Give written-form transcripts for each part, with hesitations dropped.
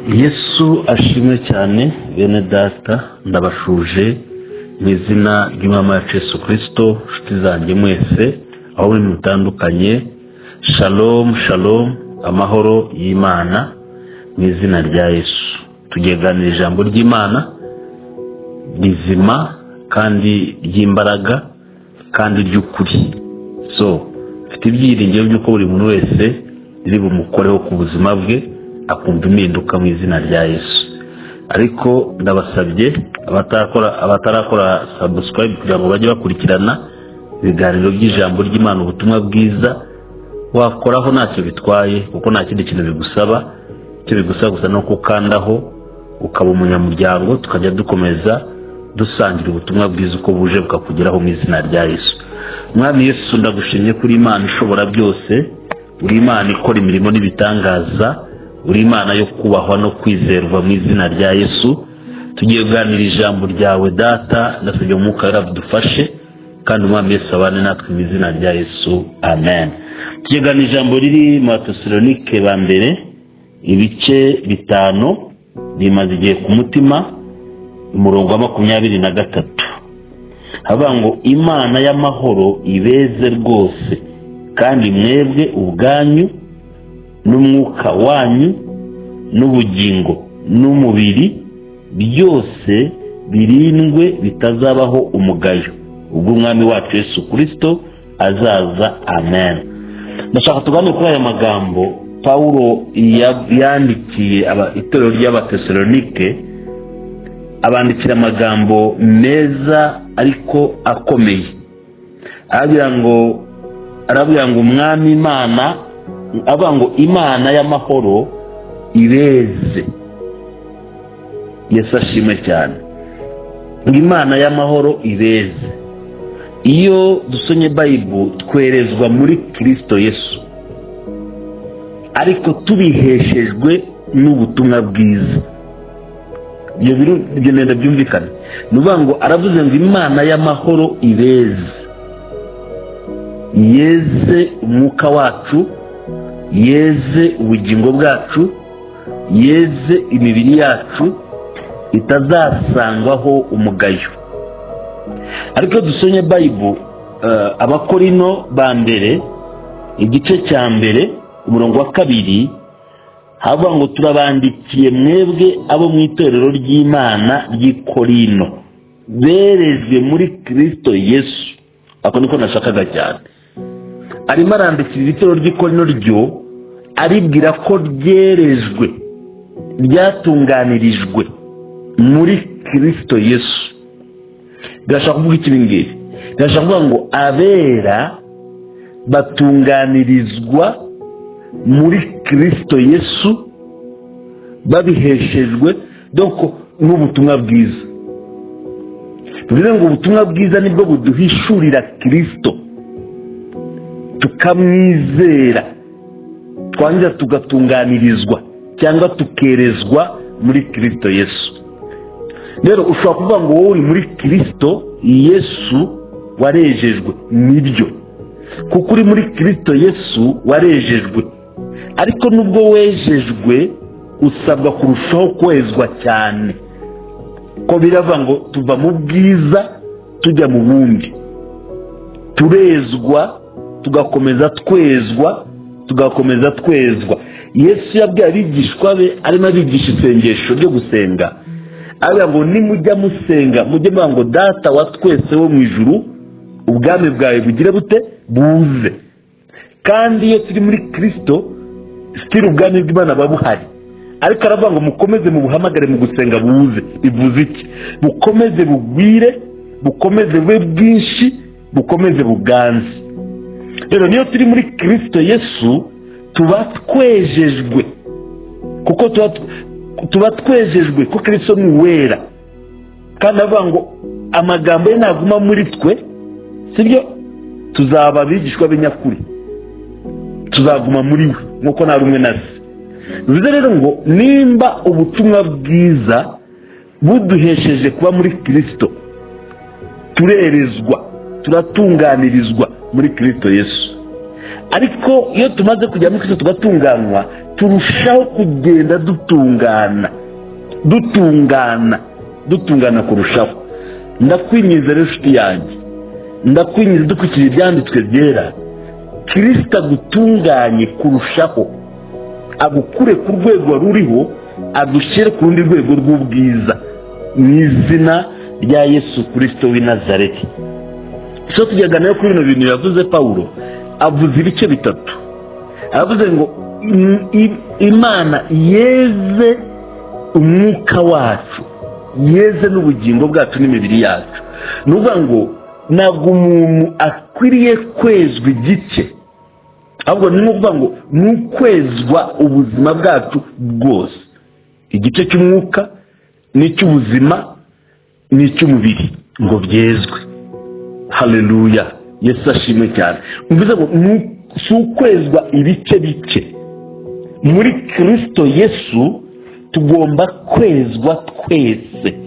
Yesu ashimwe cyane bene data, ndabashuje mu izina ry'Umwami wacu Yesu Kristo. Nshuti zanjye mwese aho muri mutandukanye, shalom shalom, amahoro y'Imana mu izina rya Yesu. Tugiye kuganira ijambo ry'Imana rizima kandi ry'imbaraga kandi ry'ukuri. Mfite ibyiringiro by'uko buri muntu wese riri bumukoreho ku buzima bwe akumva impinduka mu izina rya Yesu. Ariko ndabasabye abatarakora subscribe kugira ngo bajye bakurikirana ibiganiro by'ijambo ry'Imana, ubutumwa bwiza. Wakoraho ntacyo bitwaye kuko nta kindi kintu bigusaba. Icyo bigusaba gusa no kukandaho ukaba umunyamuryango, tukajya dukomeza dusangira ubutumwa bwiza uko buje bukakugeraho mu izina rya Yesu. Mwami Yesu, ndagushimye kuri Imana ishobora byose, uri Imana ikora imirimo n'ibitangaza, uri Imana yo kubahwa no kwizerwa mu izina rya Yesu. Tugiye kuganira ijambo ryawe Data, ndasabye umwuka wera dufashe kandi Umwami Yesu abane natwe mu izina rya Yesu, amen. Tugiye kuganira ijambo riri mu Batesalonike ba mbere ibice 5, rimaze igihe ku mutima, umurongo wa 23. Haba ngo Imana y'amahoro ibeze rwose, kandi mwebwe ubwanyu n'umwuka wanyu n'ubugingo n'umubiri byose birindwe bitazabaho umugayo ubwo Umwami wacu Yesu Kristo azaza, amen. Ndashaka tuganire kuri aya magambo Paulo yandikiye itorero ry'Abatesalonike. Abandikira amagambo meza ariko akomeye. Arabwira ngo Umwami Imana, avuga ngo Imana y'amahoro ibeze. Yesu ashimwe cyane. Ngo Imana y'amahoro ibeze. Iyo dusomye Bible twerezwa muri Kristo Yesu, ariko tubiheshejwe n'ubutumwa bwiza. Ibyo nenda byumvikana. Nuvuga ngo aravuze ngo Imana y'amahoro ibeze, yeze umwuka wacu, yeze ubugingo bwacu, yeze imibiri yacu itazasangwaho umugayo. Ariko dusomye Bible Abakorino ba mbere igice cya mbere umurongo wa 2, havuga ngo turabandikiye mwebwe abo mu itorero ry'Imana ry'i Korino, berejwe muri Kristo Yesu. Ako niko nashakaga cyane. Arimo arandikira itorero ry'i Korino ryo aribwira ko ryerejwe, ryatunganirijwe muri Kristo Yesu. Birashaka kuvuga iki ngiki? Birashaka kuvuga ngo abera batunganirizwa muri Kristo Yesu babiheshejwe n'ubutumwa bwiza. Bivuze ngo ubutumwa bwiza nibwo buduhishurira Kristo, tukamwizera, twangiza tugatunganirizwa cyangwa tukerezwa muri Kristo Yesu. Rero ushobora kuvuga ngo wowe uri muri Kristo Yesu warejejwe, nibyo, kuko uri muri Kristo Yesu warejejwe. Ariko nubwo wejejwe usabwa kurushaho kwezwa cyane, ko biravuga ngo tuva mu bwiza tujya mu bundi. Turezwa tugakomeza twezwa, tugakomeza twezwa. Yesu yabwiye abigishwa be, arimo abigisha isengesho ryo gusenga, avuga ngo nimujya musenga mujye muvuga ngo Data wa twese wo mu ijuru, ubwami bwawe bugire bute, buze. Kandi iyo turi muri Kristo sitiri ubwami bw'Imana babuhari. Ariko aravuga ngo mukomeze mu buhamagare mu gusenga buze. Bivuze iki? Bukomeze bugwire, bukomeze bube bwinshi, bukomeze buganze. Rero niyo turi muri Kristo Yesu tuba twejejwe, kuko tuba twejejwe ko Kristo ni uwera. Kandi avuga ngo amagambo ye naguma muri twe, sibyo, tuzaba abigishwa b'inyakuri, tuzaguma muri we nk'uko nta rumwe na se. Bivuze rero ngo nimba ubutumwa bwiza buduhesheje kuba muri Kristo, turerezwa, turatunganirizwa muri Kristo Yesu. Ariko iyo tumaze kujya muri Kristo tugatunganywa, turushaho kugenda dutungana kurushaho. Ndakwinjiza rero inshuti yanjye, ndakwinjiza dukurikije ibyanditswe byera, Kristo agutunganye kurushaho, agukure ku rwego ruriho, agushyire ku rundi rwego rw'ubwiza mu izina rya Yesu Kristo w'i Nazareti. So tujyaga nayo kuri bino bintu yavuze Pawulo, avuze ibice bitatu. Aravuze ngo Imana yeze umwuka wacu, yeze n'ubugingo bwacu n'imibiri yacu. Nuvuga ngo ntabwo umuntu akwiriye kwezwa igice, ahubwo ni ukuvuga ngo ni ukwezwa ubuzima bwacu bwose, igice cy'umwuka n'icy'ubuzima n'icy'umubiri ngo byezwe. Haleluya, Yesu ashimwe cyane. Mvuze ngo si ukwezwa ibice bice. Muri Kristo Yesu tugomba kwezwa twese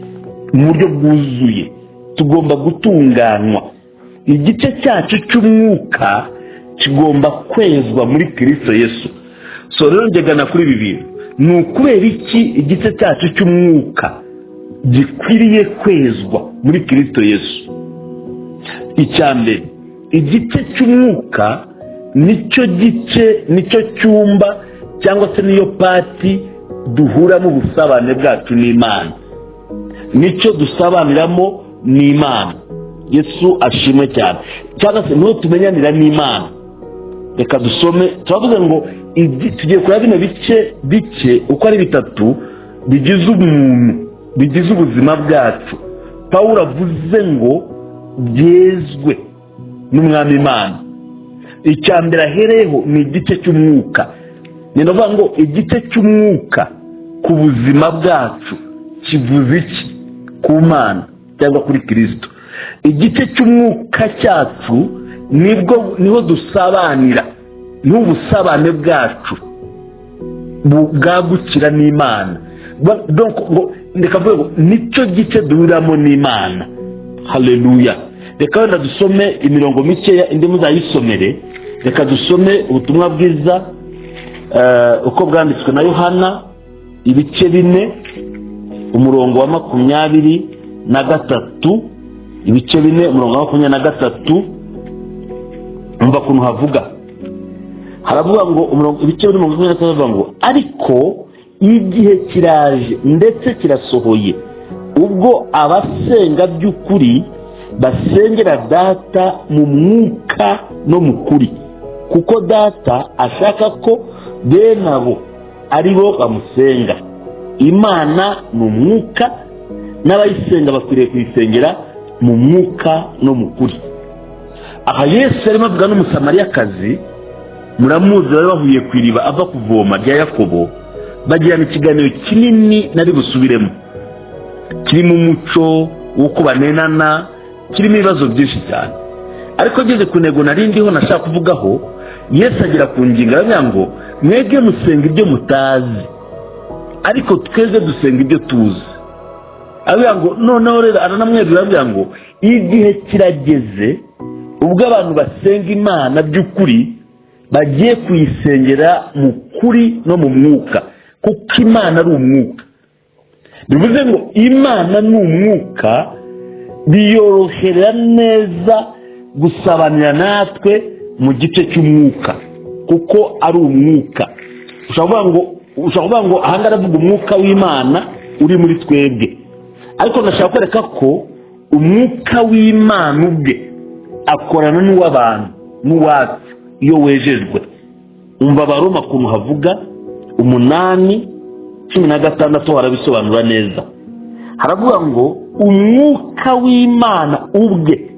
mu buryo bwuzuye, tugomba gutunganywa. Igice cyacu cy'umwuka kigomba kwezwa muri Kristo Yesu. So rero njyagana kuri ibi bintu, ni ukubera iki igice cyacu cy'umwuka gikwiriye kwezwa muri Kristo Yesu? Icyambere, igice cy'umwuka nicyo cyumba cyangwa se niyo pati duhuramo ubusabane bwacu n'Imana, nicyo dusabaniramo n'Imana. Yesu ashimwe cyane. Cyangwa se niho tumenyanira n'Imana. Reka dusome, turavuze ngo tugiye kureba bino bice uko ari bitatu bigize umuntu, bigize ubuzima bwacu. Pawulo avuze ngo byezwe n'Umwami Imana. Icyambere ahereyeho ni igice cy'umwuka. Ni ukuvuga ngo igice cy'umwuka ku buzima bwacu kivuze iki? Ku Mana cyangwa kuri Kristo. Igice cy'umwuka cyacu niho dusabanira, n'ubusabane bwacu bwagukira n'Imana. Reka mvuge ngo nicyo gice duhuriramo n'Imana. Haleluya. Reka wenda dusome imirongo mikeya, indi muzayisomere. Reka dusome ubutumwa bwiza uko bwanditswe na Yohana, ibice 4 umurongo wa 23, ibice 4 umurongo wa 23. Umva kuntu havuga, haravuga ngo ibice 4 umurongo wa 23 havuga ngo ariko igihe kiraje ndetse kirasohoye ubwo abasenga by'ukuri basengera Data mu mwuka no mu kuri, kuko Data ashaka ko bene abo ari bo bamusenga. Imana ni umwuka, n'abayisenga bakwiriye kuyisengera mu mwuka no mu kuri. Aha Yesu arimo avuga n'umusamariyakazi, muramuzi, bari bahuye ku iriba ava kuvoma rya Yakobo, bagirana ikiganiro kinini nari busubiremo, kirimo umuco w'uko banenana, kirimo ibibazo byinshi cyane. Ariko ageze ku ntego nari ndiho nashaka kuvugaho, Yesu agira ku ngingo aravuga ngo mwebwe musenga ibyo mutazi, ariko twebwe dusenga ibyo tuzi. Aravuga ngo noneho rero aranamwebwira aravuga ngo igihe kirageze ubwo abantu basenga Imana by'ukuri bagiye kuyisengera mu kuri no mu mwuka, kuko Imana ari umwuka. Bivuze ngo Imana ni umwuka, biyorohera neza gusabanira natwe mu gice cy'umwuka, kuko ari umwuka. Ushobora kuvuga ngo ahanga aravuga umwuka w'Imana uri muri twebwe, ariko ndashaka kwereka ko umwuka w'Imana ubwe akorana n'uw'abantu n'uwacu iyo wejejwe. Umva Abaroma kuntu havuga 8:16 harabisobanura neza. Haravuga ngo umwuka w'Imana ubwe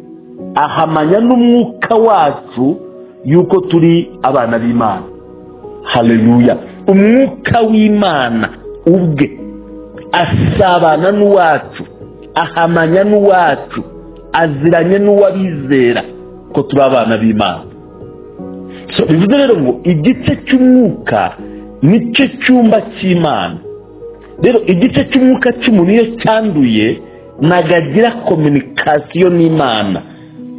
ahamanya n'umwuka wacu yuko turi abana b'Imana. Haleluya. Umwuka w'Imana ubwe asabana n'uwacu, ahamanya n'uwacu, aziranye n'uwabizera ko turi abana b'Imana. So bivuze rero ngo igice cy'umwuka nicyo cyumba cy'Imana. Rero igice cy'umwuka cy'umuntu iyo cyanduye nagagira communication n'Imana,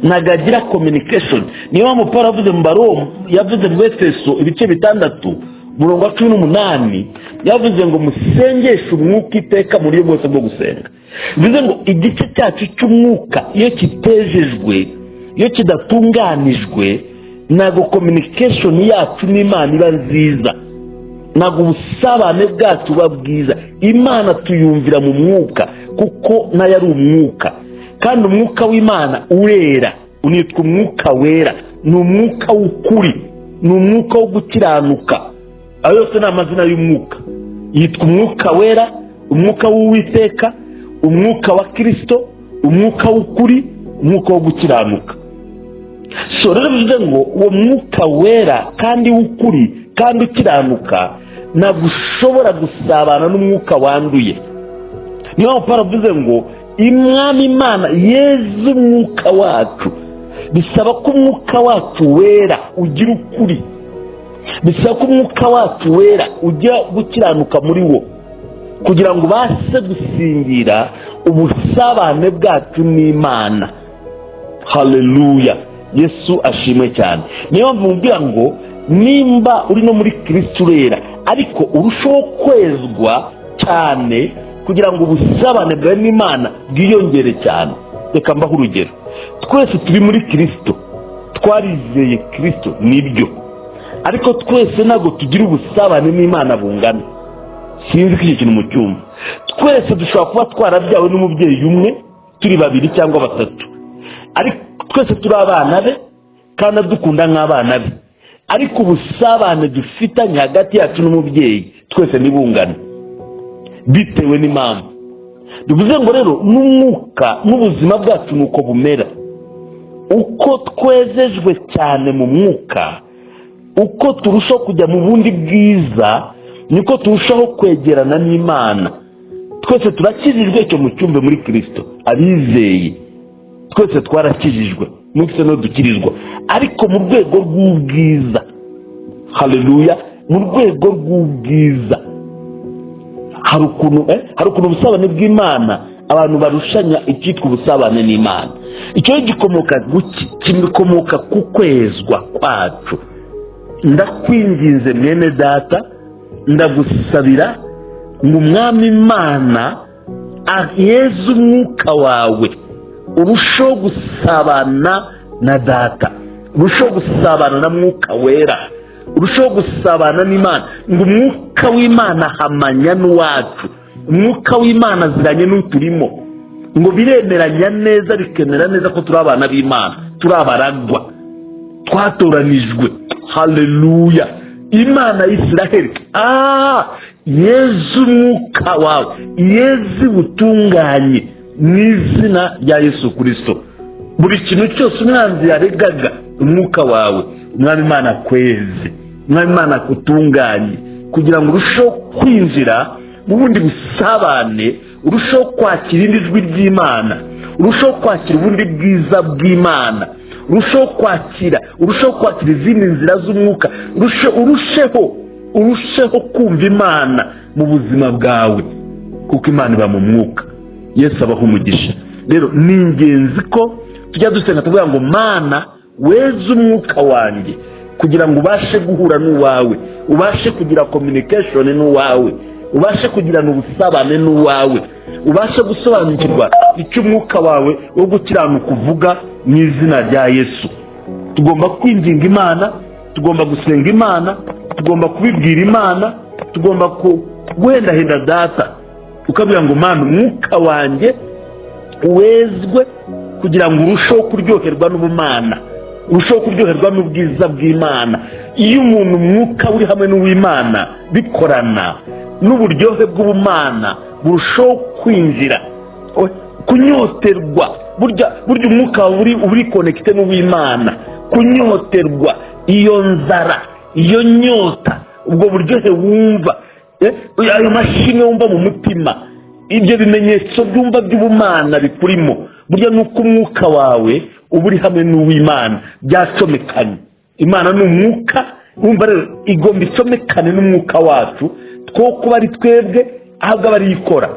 nagagira communication. Niyo mpamvu Paul yavuze mu Baroma, yavuze mu Efeso ibice 6 umurongo wa 18 yavuze ngo musengeshe umwuka iteka mu buryo bwose bwo gusenga. Bivuze ngo igice cyacu cy'umwuka iyo kitejejwe, iyo kidatunganijwe, ntabwo communication yacu n'Imana iba nziza, ntabwo ubusabane bwacu buba bwiza. Imana tuyumvira mu mwuka kuko nayo ari umwuka, kandi umwuka w'Imana urera, unitwa umwuka wera, ni umwuka w'ukuri, ni umwuka wo gukiranuka. Ayo yose ni amazina y'umwuka, yitwa umwuka wera, umwuka w'Uwiteka, umwuka wa Kristo, umwuka w'ukuri, umwuka wo gukiranuka. So rero bivuze ngo uwo mwuka wera kandi w'ukuri kandi ukiranuka ntabwo ushobora gusabana n'umwuka wanduye. Niyo mpamvu Pawulo avuze ngo Umwami Imana yeze umwuka wacu. Bisaba ko umwuka wacu wera ugira ukuri, bisaba ko umwuka wacu wera ujya gukiranuka muri wo, kugira ngo ubashe gusingira ubusabane bwacu n'Imana. Haleluya, Yesu ashimwe cyane. Niyo mpamvu mubwira ngo nimba uri no muri Kristo urera, ariko urushaho kwezwa cyane kugira ngo ubusabane bwawe n'Imana bwiyongere cyane. Reka mbaho urugero. Twese turi muri Kristo, twarizeye Kristo nibyo, ariko twese ntabwo tugira ubusabane n'Imana bungana. Sinzi ko iki kintu mu cyumba. Twese dushobora kuba twarabyawe n'umubyeyi umwe, turi babiri cyangwa batatu, ariko twese turi abana be kandi dukunda nk'abana be, ariko ubusabane dufitanye hagati yacu n'umubyeyi twese ntibungane bitewe n'impamvu. Bivuze ngo rero n'umwuka n'ubuzima bwacu nuko bumera. Uko twezejwe cyane mu mwuka, uko turushaho kujya mu bundi bwiza, niko turushaho kwegerana n'Imana. Twese turakijijwe icyo mu cyumbe muri Kristo, abizeye twese twarakijijwe, n'utse no dukirizwa, ariko mu rwego rw'ubwiza. Haleluya, mu rwego rw'ubwiza. Hari ukuntu ubusabane bw'Imana abantu barushanya icyitwa ubusabane n'Imana. Icyo gikomoka ku kwezwa kwacu. Ndakwinginze mwene data, ndagusabira ngo Umwami Imana yeze umwuka wawe, urushaho gusabana na Data, urushaho gusabana na Mwuka Wera, urushaho gusabana n'Imana. Ngo umwuka w'Imana hamanya n'uwacu, umwuka w'Imana ziranye n'uturimo, ngo biremeranya neza, bikemera neza ko turi abana b'Imana, turi abaragwa, twatoranijwe. Haleluya, Imana y'Isiraheli. Yezu umwuka wawe, yezi butunganye mu izina rya Yesu Kristo. Buri kintu cyose umwanzi yaregaga, umwuka wawe Umwami Imana akweze, Umwami Imana akutunganye, kugira ngo urusheho kwinjira mu bundi busabane, urusheho kwakira indi jwi ry'Imana, urusheho kwakira ubundi bwiza bw'Imana, urusheho kwakira izindi nzira z'umwuka, urusheho kumva Imana mu buzima bwawe, kuko Imana iba mu mwuka. Yesu abaho umugisha. Rero ni ingenzi ko tujya dusenga tuvuga ngo Mana weze umwuka wanjye, kugira ngo ubashe guhura n'uwawe, ubashe kugira communication n'uwawe, ubashe kugirana ubusabane n'uwawe, ubashe gusobanukirwa icyo umwuka wawe wo gukiranuka uvuga mu izina rya Yesu. Tugomba kwinginga Imana, tugomba gusenga Imana, tugomba kubibwira Imana, tugomba guhendahenda Data, ukabwira ngo Mana umwuka wanjye wezwe, kugira ngo urusheho kuryoherwa n'ubumana, urusheho kuryoherwa n'ubwiza bw'Imana. Iyo umuntu umwuka uri hamwe n'uw'Imana bikorana, n'uburyohe bw'ubumana burushaho kwinjira, kunyoterwa. Burya umwuka uri connected n'uw'Imana, kunyoterwa, iyo nzara, iyo nyota, ubwo buryohe wumva, ayo mashimwe wumva mu mutima, ibyo bimenyetso byumva by'ubumana bikurimo, burya nuko umwuka wawe uba uri hamwe n'uw'Imana, byacomekanye. Imana ni umwuka, wumva rero igomba icomekane n'umwuka wacu, two kuba ari twebwe ahubwo aba ari ikora.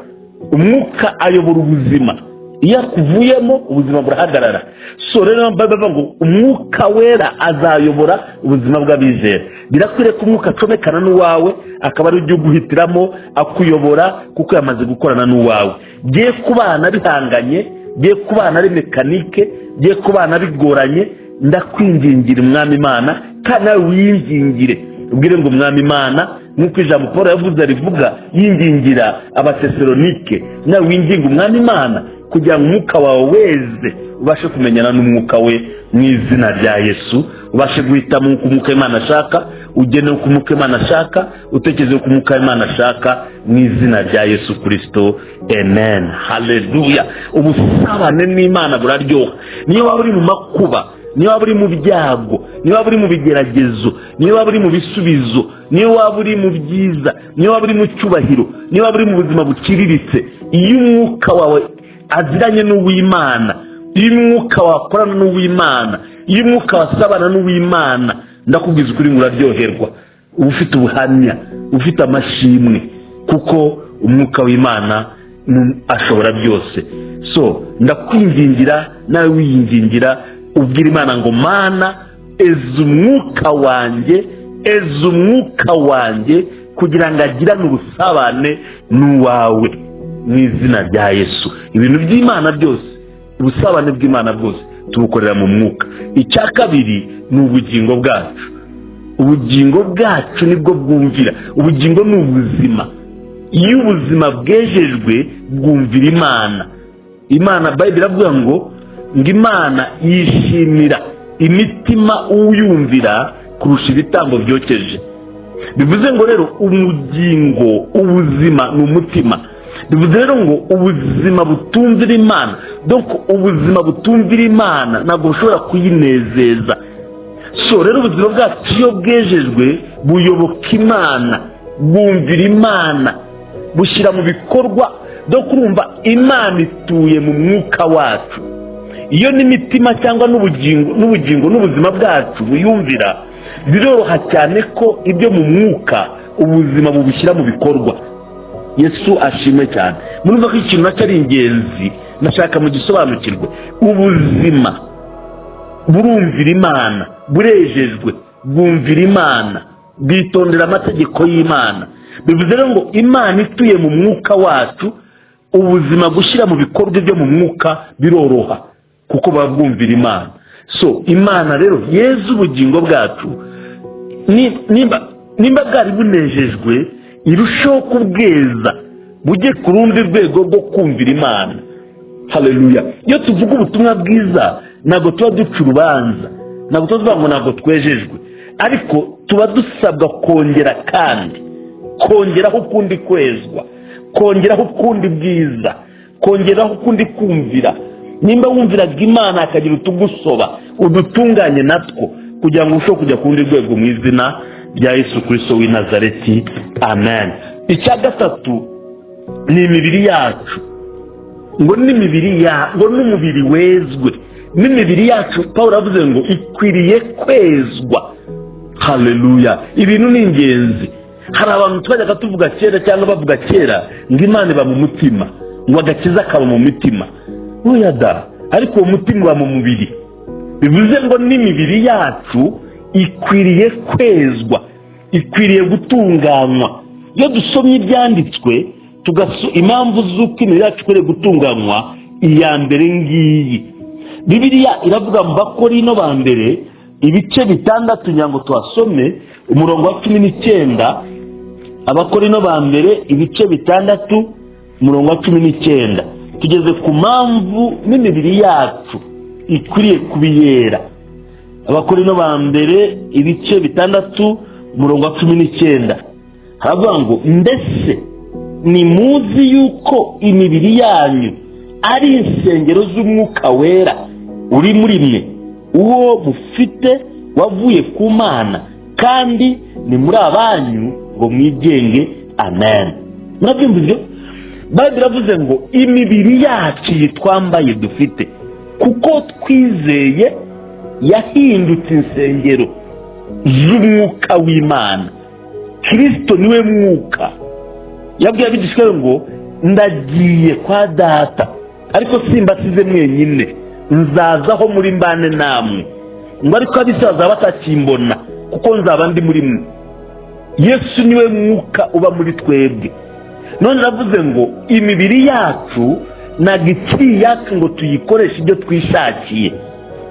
Umwuka ayobora ubuzima, iyo akuvuyemo ubuzima burahagarara. So rero bavuga ngo umwuka wera azayobora ubuzima bw'abizera. Birakwiriye ko umwuka acomekana n'uwawe, akaba ari ujya guhitiramo akuyobora, kuko yamaze gukorana n'uwawe. Giye kubana bihanganye, giye kubana ari mekanike, giye kubana bigoranye, ndakwingingira Umwami Imana, kandi nawe wiyingingire ubwire ngo Umwami Imana, nk'uko ijambo Paul yavuze rivuga yingingira Abatesalonike, nawe winginga Umwami Imana kugira ngo umwuka wawe weze ubashe kumenyana n'umwuka we mu izina rya Yesu. Ubashe guhitamo uko umwuka w'Imana ashaka, ugene uko umwuka w'Imana ashaka, utekereze uko umwuka w'Imana ashaka, mu izina rya Yesu Kristo. Amen. Haleluya. Ubusabane n'Imana buraryoha. Niyo waba uri mu makuba, niyo waba uri mu byago, niyo waba uri mu bigeragezo, niyo waba uri mu bisubizo, niyo waba uri mu byiza, niyo waba uri mu cyubahiro, niyo waba uri mu buzima buciriritse, iyo umwuka wawe aziranye n'uw'Imana, iyo umwuka wakorana n'uw'Imana, iyo umwuka wasabana n'uw'Imana, ndakubwiza ukuri ngo uraryoherwa, ufite ubuhamya, ufite amashimwe, kuko umwuka w'Imana ashobora byose. So ndakwingingira nawe wiyingingira, ubwira Imana ngo Mana eza umwuka wanjye, eza umwuka wanjye, kugira ngo agirane ubusabane n'uwawe mu izina rya Yesu. Ibintu by'Imana byose, ubusabane bw'Imana bwose tubukorera mu mwuka. Icya kabiri ni ubugingo bwacu. Ubugingo bwacu nibwo bwumvira. Ubugingo ni ubuzima. Iyo ubuzima bwejejwe bwumvira Imana. Imana Bible iravuga ngo Imana yishimira imitima uyumvira kurusha ibitambo byokeje. Bivuze ngo rero ubugingo, ubuzima ni umutima. Bivuze rero ngo ubuzima butumvira Imana, donc ubuzima butumvira Imana ntabwo bushobora kuyinezeza. So rero ubuzima bwacu iyo bwejejwe buyoboka Imana, bwumvira Imana, bushyira mu bikorwa. Donc urumva Imana ituye mu mwuka wacu. Iyo n'imitima cyangwa n'ubugingo n'ubuzima bwacu buyumvira, biroroha cyane ko ibyo mu mwuka ubuzima bubushyira mu bikorwa. Yesu ashimwe cyane. Murumva ko ikintu nacyo ari ingenzi, nashaka mu gisobanukirwe. Ubuzima burumvira Imana, burejejwe, bwumvira Imana, bwitondera amategeko y'Imana. Bivuze rero ngo Imana ituye mu mwuka wacu, ubuzima gushyira mu bikorwa ibyo mu mwuka biroroha, kuko babwumvira Imana. So Imana rero yeza ubugingo bwacu, nimba bwari bunejejwe, irushaho kubweza bujye ku rundi rwego rwo kumvira Imana. Haleluya. Iyo tuvuga ubutumwa bwiza ntabwo tuba duca urubanza, ntabwo tuvuga ngo ntabwo twejejwe, ariko tuba dusabwa kongera, kandi kongeraho ukundi kwezwa, kongeraho ukundi bwiza, kongeraho ukundi kumvira. Nimba wumviraga Imana akagira utugusoba, udutunganye natwo kugira ngo ushobore kujya ku rundi rwego mu izina rya Yesu Kristo w'i Nazareti. Amen. Icya gatatu ni imibiri yacu. Ngo n'umubiri wezwe. N'imibiri yacu Paul avuze ngo ikwiriye kwezwa. Haleluya. Ibintu ni ingenzi. Hari abantu twajyaga tuvuga kera cyangwa bavuga kera ngo Imana iba mu mutima, ngo agakiza kaba mu mitima. Oya da, ariko uwo mutima uba mu mubiri. Bivuze ngo n'imibiri yacu ikwiriye kwezwa, ikwiriye gutunganywa. Iyo dusomye ibyanditswe impamvu z'uko imibiri yacu ikwiriye gutunganywa, iya mbere ngiyi. Bibiliya iravuga mu Bakorino ba mbere ibice 6 nyango tuhasome umurongo wa 19. Abakorino ba mbere ibice 6 umurongo wa 19. Tugeze ku mpamvu n'imibiri yacu ikwiriye kubiyera. Abakorino ba mbere ibice 6 umurongo wa 19 haravuga ngo mbese ni muzi yuko imibiri yanyu ari insengero z'umwuka wera uri muri mwe, uwo mufite wavuye ku Mana, kandi ni muri abanyu ngo mwigenge. Amen. Murabyumva ibyo? Bible iravuze ngo imibiri yacu yitwambaye dufite, kuko twizeye yahindutse insengero z'umwuka w'Imana. Kristo niwe mwuka. Yabwiye abigishwa ngo ndagiye kwa Data, ariko simbasize mwenyine, nzazaho muri mbane namwe, ngo ariko ab'isi bazaba batakimbona kuko nzaba ndi muri mwe. Yesu niwe mwuka uba muri twebwe. None navuze ngo imibiri yacu ntabwo ikiri yacu ngo tuyikoreshe ibyo twishakiye,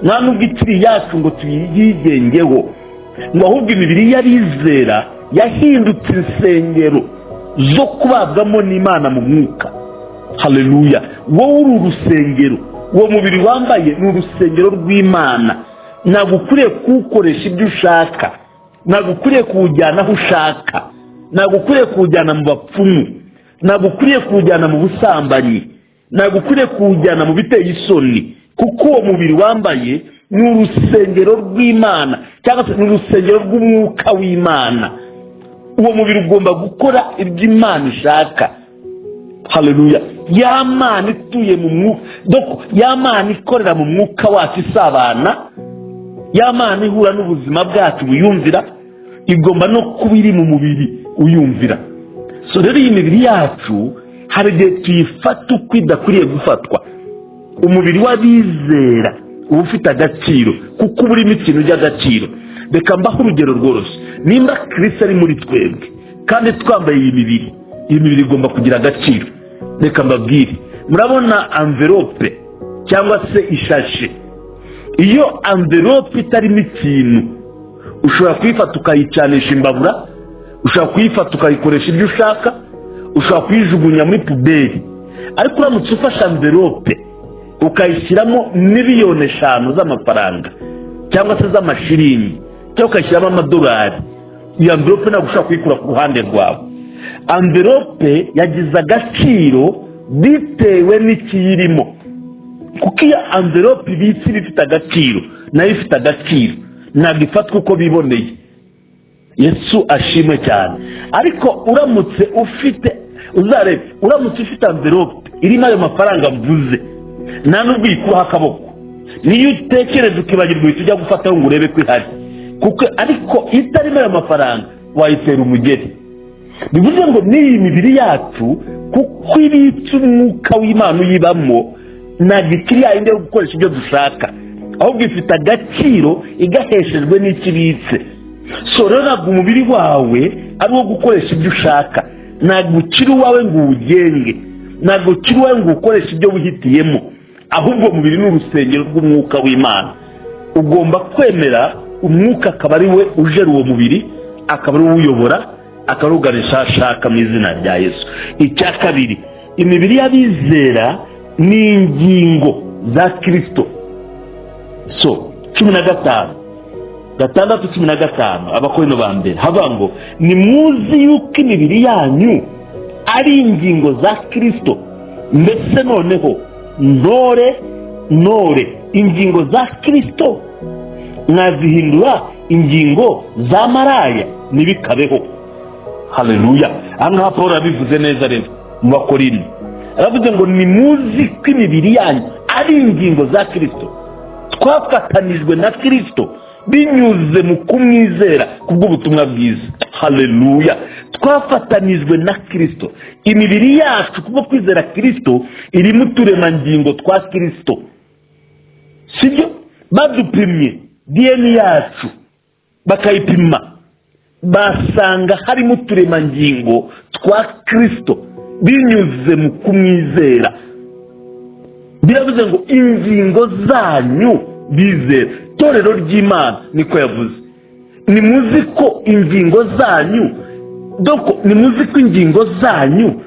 nta nubwo ikiri yacu ngo tuyigengeho, ngo ahubwo imibiri y'abizera yahindutse insengero zo kubabwamo n'Imana mu mwuka. Haleluya! Wowe uri urusengero, uwo mubiri wambaye ni urusengero rw'Imana. Ntabwo ukwiriye kuwukoresha ibyo ushaka, ntabwo ukwiriye kuwujyana aho ushaka, ntabwo ukwiriye kuwujyana mu bapfumu, ntabwo ukwiriye kuwujyana mu busambanyi, ntabwo ukwiriye kuwujyana mu biteye isoni, kuko uwo mubiri wambaye ni urusengero rw'Imana, cyangwa se ni urusengero rw'umwuka w'Imana. Uwo mubiri ugomba gukora ibyo Imana ishaka. Haleluya! Ya Mana ituye mu mwuka, ya Mana ikorera mu mwuka wacu isabana, ya Mana ihura n'ubuzima bwacu buyumvira, igomba no kuba iri mu mubiri uyumvira. So rero iyi mibiri yacu hari igihe tuyifata uko idakwiriye gufatwa. Umubiri w'abizera uba ufite agaciro kuko uba urimo ikintu cy'agaciro. Reka mbaho urugero rworoshye. Nimba Kristo ari muri twebwe kandi twambaye iyi mibiri igomba kugira agaciro. Reka mbabwire, murabona envelope cyangwa se ishashe. Iyo envelope itarimo ikintu, ushobora kuyifata ukayicanisha imbabura, ushobora kuyifata ukayikoresha ibyo ushaka, ushobora kuyijugunya muri puberi. Ariko uramutse ufashe envelope ukayishyiramo miliyoni 5 z'amafaranga cyangwa se z'amashiringi, cyangwa ukayishyiramo amadolari, iyo envelope ntabwo ushobora kuyikura ku ruhande rwawe. Envelope yagize agaciro bitewe n'ikiyirimo, kuko iyo envelope ibitse ifite agaciro, nayo ifite agaciro, ntabwo ifatwa uko biboneye. Yesu ashimwe cyane. Ariko uramutse ufite envelope irimo ayo mafaranga mvuze, nta nubwo uyikuraho akaboko. Niyo utekereza ukibagirwa uhita ujya gufataho ngo urebe ko ihari, kuko ariko itarimo ayo mafaranga wayitera umugeri. Bivuze ngo n'iyi mibiri yacu kuko ibitse umwuka w'Imana uyibamo, ntabwo ikiri yayindi yo gukoresha ibyo dushaka, ahubwo ifite agaciro igaheshejwe n'ikibitse. So rero ntabwo umubiri wawe ari uwo gukoresha ibyo ushaka, ntabwo ukiri uwawe ngo uwugenge, ntabwo ukiri uwawe ngo ukoreshe ibyo wihitiyemo, ahubwo umubiri ni urusengero rw'umwuka w'Imana. Ugomba kwemera umwuka akaba ari we ujera uwo mubiri, akaba ari we uyobora, akaba ari uganisha ashaka mu izina rya Yesu. Icya kabiri, imibiri y'abizera ni ingingo za Kristo. So 15:15 Abakorinto ba mbere havuga ngo nimuzi yuko imibiri yanyu ari ingingo za Kristo, mbese noneho ntore ingingo za Kristo mwazihindura ingingo za maraya ntibikabeho. Haleluya! Aha Paulo yabivuze neza rero mu Bakorinto, aravuze ngo nimuzi ko imibiri yanyu ari ingingo za Kristo, twafatanijwe na Kristo binyuze mu kumwizera kubw'ubutumwa bwiza. Haleluya! Twafatanijwe na Kristo. Imibiri yacu kubwo kwizera Kristo irimo uturemangingo twa Kristo, sibyo? Badupimye DNA yacu bakayipima, basanga harimo uturemangingo twa Kristo binyuze mu kumwizera. Biravuze ngo ingingo zanyu bizera. Torero ry'Imana niko yavuze, nimuzi ko ingingo zanyu, nimuzi ko ingingo zanyu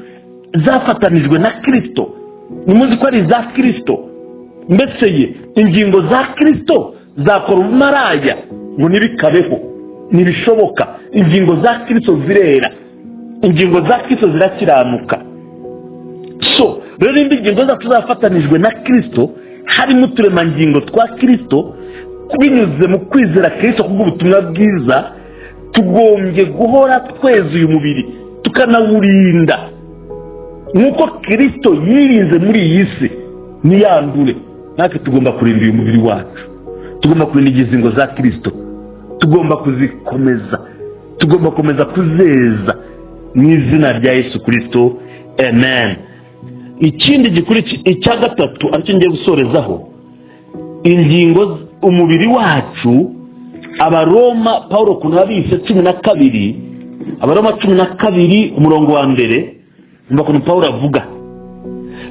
zafatanijwe na Kristo, nimuzi ko ari za Kristo. Mbese ingingo za Kristo zakora ubumaraya ngo ntibikabeho, ntibishoboka. Ingingo za Kristo zirera, ingingo za Kristo zirakiranuka. So rero nimba ingingo zacu zafatanijwe na Kristo, harimo uturemangingo twa Kristo binyuze mu kwizera Kristo kubw'ubutumwa bwiza, tugombye guhora tweza uyu mubiri tukanawurinda nk'uko Kristo yirinze muri iyi si ntiyandure. Natwe tugomba kurinda uyu mubiri wacu, tugomba kurinda ingingo za Kristo, tugomba kuzikomeza, tugomba komeza kuzeza mu izina rya Yesu Kristo. Amen. ikindi gikurikira icya gatatu aricyo ngiye gusorezaho, ingingo umubiri wacu. Abaroma Pawulo kunabise 12, Abaroma 12 umurongo wa mbere, umva kuntu Pawulo avuga: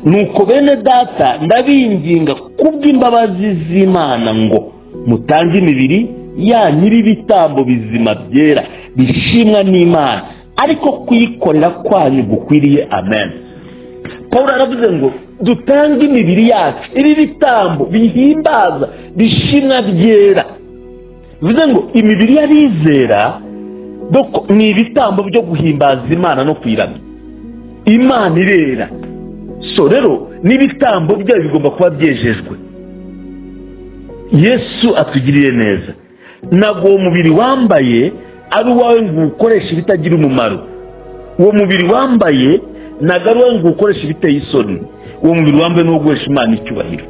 nuko bene data ndabinginga kubw'imbabazi z'Imana ngo mutange imibiri yanyu ibitambo bizima byera bishimwa n'Imana, ariko kuyikorera kwanyu gukwiriye. Amen. Pawulo aravuze ngo dutange imibiri yacu ibi bitambo bihimbaza bishimwa byera. Bivuze ngo imibiri y'abizera ni ibitambo byo guhimbaza Imana no kuyiramya. Imana irera, so rero n'ibitambo byayo bigomba kuba byejejwe. Yesu atugiriye neza. Ntabwo uwo mubiri wambaye ari uwawe ngo ukoreshe ibitagira umumaro. Uwo mubiri wambaye ntabwo ari uwawe ngo ukoreshe ibiteye isoni. Uwo mubiri wambaye ni uwo guhesha Imana icyubahiro.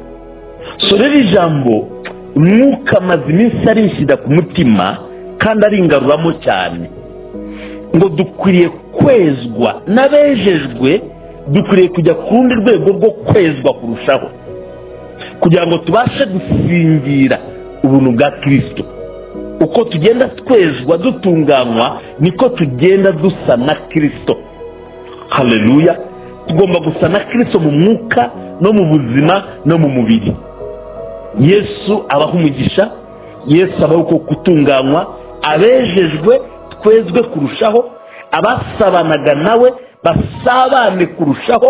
So rero ijambo Mwuka amaze iminsi arishyira ku mutima kandi aringaruramo cyane, ngo dukwiriye kwezwa n'abejejwe, dukwiriye kujya ku rundi rwego rwo kwezwa kurushaho, kugira ngo tubashe gusingira ubuntu bwa Kristo. Uko tugenda twezwa dutunganywa niko tugenda dusa na Kristo. Haleluya. Tugomba gusa na Kristo mu mwuka no mu buzima no mu mubiri. Yesu abaha umugisha, Yesu abaha uko gutunganywa, abejejwe twezwe kurushaho, abasabanaga nawe basabane kurushaho,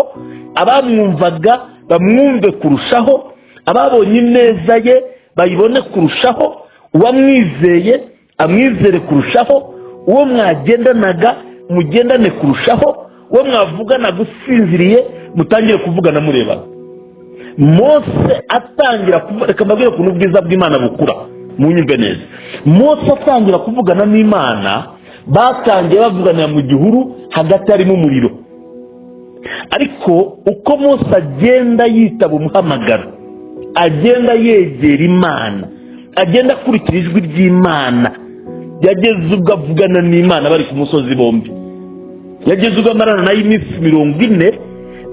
abamwumvaga bamwumve kurushaho, ababonye ineza ye bayibone kurushaho, uwamwizeye amwizere kurushaho, uwo mwagendanaga mugendane kurushaho, uwo mwavugana gusinziriye mutangire kuvugana murebana. Mose atangira kuvuga, reka mbabwire ukuntu ubwiza bw'Imana bukura, munyumve neza. Mose atangira kuvugana n'Imana, batangiye bavuganira mu gihuru hagati harimo umuriro. Ariko uko Mose agenda yitaba umuhamagaro, agenda yegera Imana, agenda akurikira ijwi ry'Imana, yageze ubwo avugana n'Imana bari ku musozi bombi. Yageze ubwo amarana nayo iminsi 40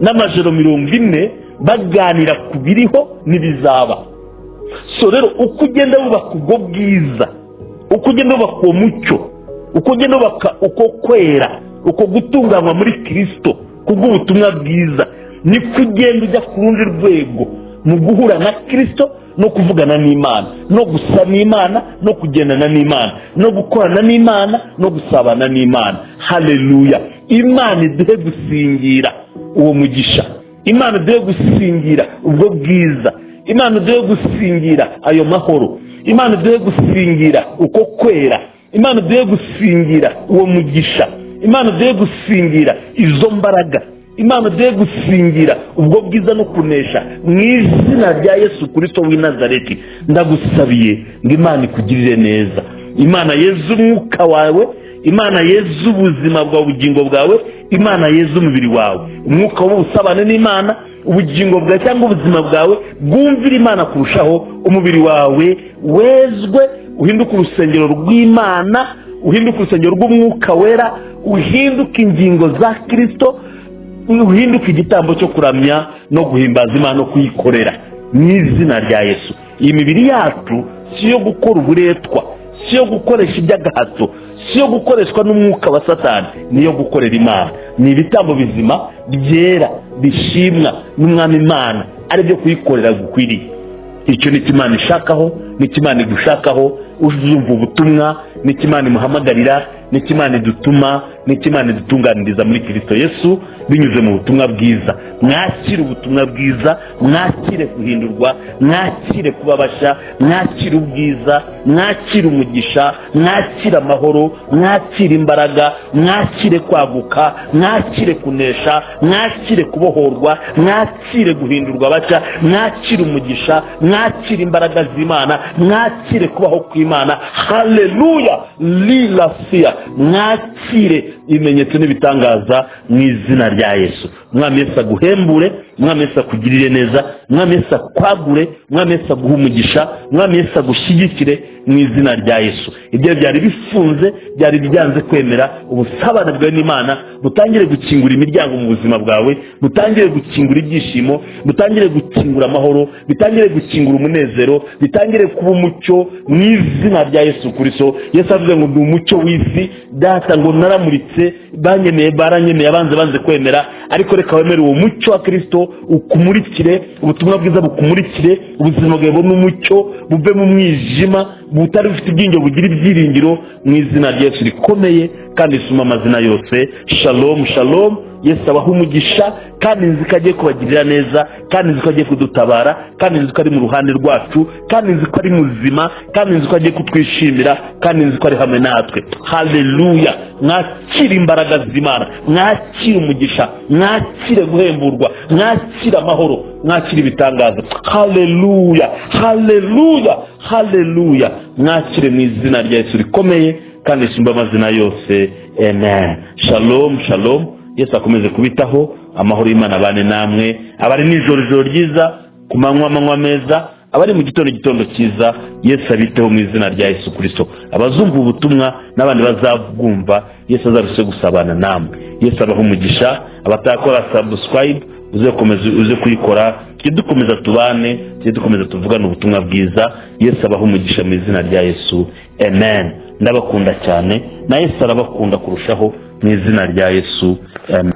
n'amajoro 40 baganira ku biriho n'ibizaba. So rero uko ugenda wubaka ubwo bwiza, uko ugenda wubaka uwo mucyo, uko ugenda wubaka uko kwera, uko gutunganywa muri Kristo kubw'ubutumwa bwiza, niko ugenda ujya ku rundi rwego mu guhura na Kristo no kuvugana n'Imana, no gusa n'Imana, no kugendana n'Imana, no gukorana n'Imana, no gusabana n'Imana. Haleluya. Imana iduhe gusingira uwo mugisha, Imana iduhe gusingira ubwo bwiza, Imana iduhe gusingira ayo mahoro, Imana iduhe gusingira uko kwera, Imana iduhe gusingira uwo mugisha, Imana iduhe gusingira izo mbaraga, Imana iduhe gusingira ubwo bwiza no kunesha mu izina rya Yesu Kristo w'i Nazareti. Ndagusabiye ngo Imana ikugirire neza, Imana yeze umwuka wawe, Imana yeze ubuzima bwawe, ubugingo bwawe, Imana yeze umubiri wawe, umwuka w'ubusabane n'Imana, ubugingo bwawe cyangwa ubuzima bwawe bwumvira Imana kurushaho, umubiri wawe wezwe, uhinduke urusengero rw'Imana, uhinduke urusengero rw'umwuka wera, uhinduke ingingo za Kristo, uhinduke igitambo cyo kuramya no guhimbaza Imana no kuyikorera mu izina rya Yesu. Iyi mibiri yacu si yo gukora uburetwa, si yo gukoresha iby'agahato, si yo gukoreshwa n'umwuka wa Satani, ni yo gukorera Imana. Ni ibitambo bizima byera bishimwa n'Umwami Imana, ari byo kuyikorera gukwiriye. Icyo ni Imana ishakaho, ni Imana igushakaho, uzumva ubutumwa ni Imana imuhamagarira, ni Imana idutuma, ni Imana idutunganiriza muri Kristo Yesu binyuze mu butumwa bwiza. Mwakire ubutumwa bwiza, mwakire guhindurwa, mwakire kubabasha, mwakire ubwiza, mwakire umugisha, mwakire amahoro, mwakire imbaraga, mwakire kwaguka, mwakire kunesha, mwakire kubohorwa, mwakire guhindurwa baca, mwakire umugisha, mwakire imbaraga z'Imana, mwakire kubaho kw'Imana. Haleluya. Lilasiya. Mwakire ibimenyetso n'ibitangaza mu izina rya Yesu. umwami Yesu aguhembure, umwami Yesu akugirire neza, umwami Yesu akwagure, umwami Yesu aguhe umugisha, umwami Yesu agushyigikire mu izina rya Yesu. Ibyo byari bifunze, byari byanze kwemera, ubusabane bwawe n'Imana butangire gukingura imiryango mu buzima bwawe, butangire gukingura ibyishimo, butangire gukingura amahoro, bitangire gukingura umunezero, bitangire kuba umucyo mu izina rya Yesu Kristo. Yesu avuze ngo ndi umucyo w'isi, data ngo naramuritse, baranyemeye banze kwemera, ariko reka wemere uwo mucyo wa Kristo ukumurikire, ubutumwa bwiza bukumurikire, ubuzima bwawe bube umucyo, buve mu mwijima, butari bufite ibyinjiro bugira ibyiringiro, mu izina rya Yesu rikomeye kandi risuma amazina yose. Shalom shalom. Yesu abaha umugisha, kandi nzi ko agiye kubagirira neza, kandi nzi ko agiye kudutabara, kandi nzi ko ari mu ruhande rwacu, kandi nzi ko ari muzima, kandi nzi ko agiye kutwishimira, kandi nzi ko ari hamwe natwe. Haleluya. Mwakire imbaraga z'Imana, mwakire umugisha, mwakire guhemburwa, mwakire amahoro, mwakire ibitangaza. Haleluya haleluya haleluya. Mwakire mu izina rya Yesu rikomeye kandi risumba amazina yose. Amen. Shalom shalom. Yesu akomeze kubitaho, amahoro y'Imana abane namwe, abari nijoro ryiza, ku manywa meza, abari mu gitondo cyiza. Yesu abiteho mu izina rya Yesu Kristo. Abazumva ubutumwa n'abandi bazabwumva, Yesu azarushe gusabana namwe. Yesu abaha umugisha. Abatakora subscribe uze kuyikora, dukomeza tubane, dukomeza tuvugana ubutumwa bwiza. Yesu abaha umugisha mu izina rya Yesu. Amen. Ndabakunda cyane, na Yesu arabakunda kurushaho mu izina rya Yesu. Amen.